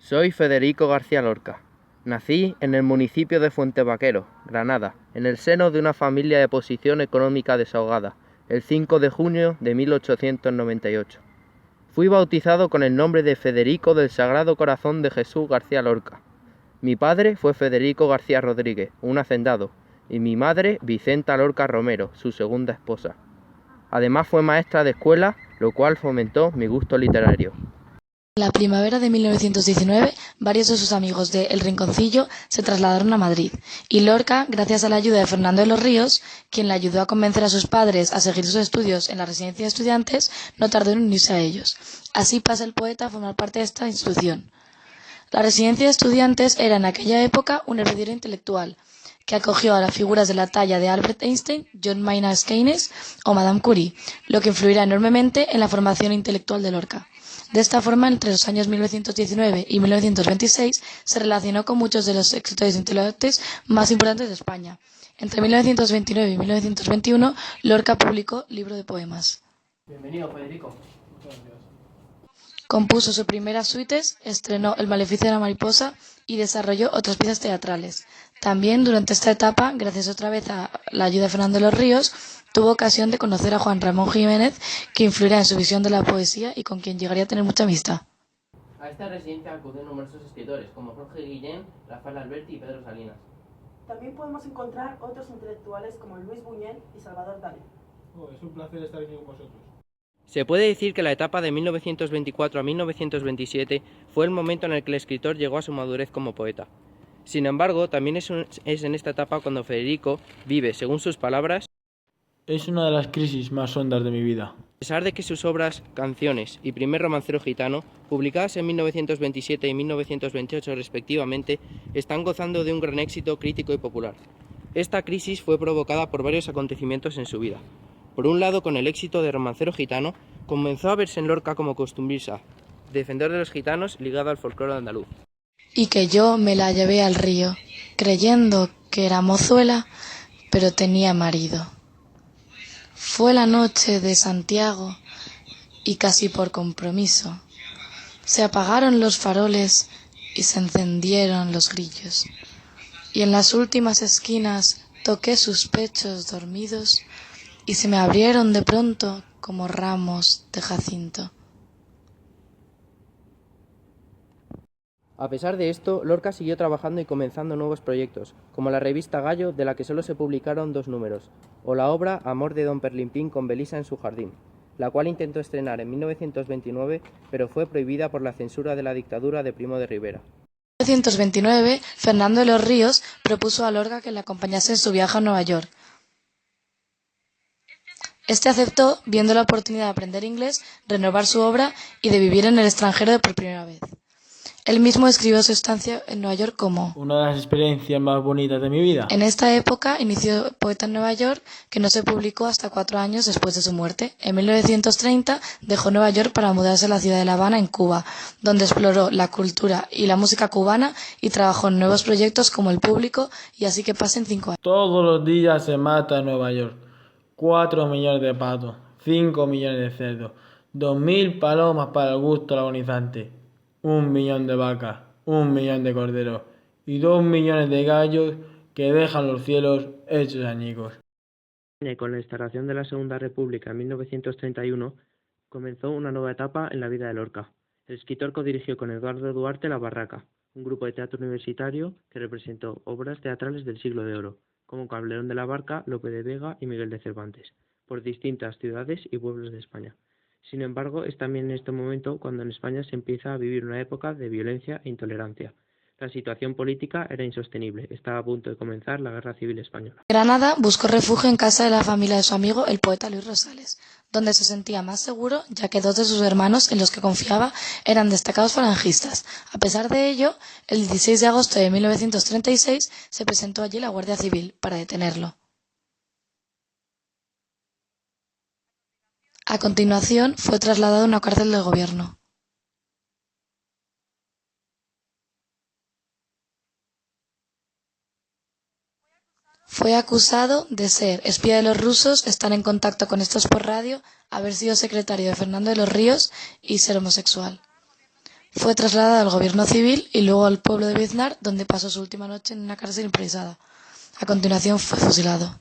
Soy Federico García Lorca. Nací en el municipio de Fuentevaquero, Granada, en el seno de una familia de posición económica desahogada, el 5 de junio de 1898. Fui bautizado con el nombre de Federico del Sagrado Corazón de Jesús García Lorca. Mi padre fue Federico García Rodríguez, un hacendado, y mi madre Vicenta Lorca Romero, su segunda esposa. Además fue maestra de escuela, lo cual fomentó mi gusto literario. En la primavera de 1919, varios de sus amigos de El Rinconcillo se trasladaron a Madrid, y Lorca, gracias a la ayuda de Fernando de los Ríos, quien le ayudó a convencer a sus padres a seguir sus estudios en la residencia de estudiantes, no tardó en unirse a ellos. Así pasa el poeta a formar parte de esta institución. La residencia de estudiantes era en aquella época un hervidero intelectual, que acogió a las figuras de la talla de Albert Einstein, John Maynard Keynes o Madame Curie, lo que influirá enormemente en la formación intelectual de Lorca. De esta forma, entre los años 1919 y 1926, se relacionó con muchos de los escritores intelectuales más importantes de España. Entre 1929 y 1921, Lorca publicó libro de poemas. Bienvenido, Federico. Compuso sus primeras suites, estrenó El maleficio de la mariposa y desarrolló otras piezas teatrales. También, durante esta etapa, gracias otra vez a la ayuda de Fernando de los Ríos, tuvo ocasión de conocer a Juan Ramón Jiménez, que influirá en su visión de la poesía y con quien llegaría a tener mucha amistad. A esta residencia acuden numerosos escritores, como Jorge Guillén, Rafael Alberti y Pedro Salinas. También podemos encontrar otros intelectuales como Luis Buñuel y Salvador Dalí. Es un placer estar aquí con vosotros. Se puede decir que la etapa de 1924 a 1927 fue el momento en el que el escritor llegó a su madurez como poeta. Sin embargo, también es en esta etapa cuando Federico vive, según sus palabras, Es una de las crisis más hondas de mi vida. a pesar de que sus obras, canciones y Primer romancero gitano, publicadas en 1927 y 1928 respectivamente, están gozando de un gran éxito crítico y popular. Esta crisis fue provocada por varios acontecimientos en su vida. Por un lado, con el éxito de Romancero gitano, comenzó a verse en Lorca como costumbrista, defensor de los gitanos ligado al folclore andaluz. Y que yo me la llevé al río, creyendo que era mozuela, pero tenía marido. Fue la noche de Santiago y casi por compromiso se apagaron los faroles y se encendieron los grillos. Y en las últimas esquinas toqué sus pechos dormidos y se me abrieron de pronto como ramos de jacinto. A pesar de esto, Lorca siguió trabajando y comenzando nuevos proyectos, como la revista Gallo, de la que solo se publicaron 2 números, o la obra Amor de Don Perlimpín con Belisa en su jardín, la cual intentó estrenar en 1929, pero fue prohibida por la censura de la dictadura de Primo de Rivera. En 1929, Fernando de los Ríos propuso a Lorca que le acompañase en su viaje a Nueva York. Este aceptó, viendo la oportunidad de aprender inglés, renovar su obra y de vivir en el extranjero por primera vez. Él mismo describió su estancia en Nueva York como Una de las experiencias más bonitas de mi vida. En esta época inició Poeta en Nueva York, que no se publicó hasta 4 años después de su muerte. En 1930 dejó Nueva York para mudarse a la ciudad de La Habana, en Cuba, donde exploró la cultura y la música cubana y trabajó en nuevos proyectos como El Público y Así que pasen 5 años. Todos los días se mata en Nueva York. 4 millones de patos, 5 millones de cerdos, 2.000 palomas para el gusto del agonizante, 1 millón de vacas, 1 millón de corderos y 2 millones de gallos que dejan los cielos hechos añicos. Con la instalación de la Segunda República en 1931, comenzó una nueva etapa en la vida de Lorca. El escritor codirigió con Eduardo Duarte La Barraca, un grupo de teatro universitario que representó obras teatrales del Siglo de Oro, como Calderón de la Barca, Lope de Vega y Miguel de Cervantes, por distintas ciudades y pueblos de España. Sin embargo, es también en este momento cuando en España se empieza a vivir una época de violencia e intolerancia. La situación política era insostenible, estaba a punto de comenzar la Guerra Civil Española. En Granada buscó refugio en casa de la familia de su amigo, el poeta Luis Rosales, donde se sentía más seguro, ya que 2 de sus hermanos, en los que confiaba, eran destacados falangistas. A pesar de ello, el 16 de agosto de 1936 se presentó allí la Guardia Civil para detenerlo. A continuación, fue trasladado a una cárcel del gobierno. Fue acusado de ser espía de los rusos, estar en contacto con estos por radio, haber sido secretario de Fernando de los Ríos y ser homosexual. Fue trasladado al gobierno civil y luego al pueblo de Biznar, donde pasó su última noche en una cárcel improvisada. A continuación fue fusilado.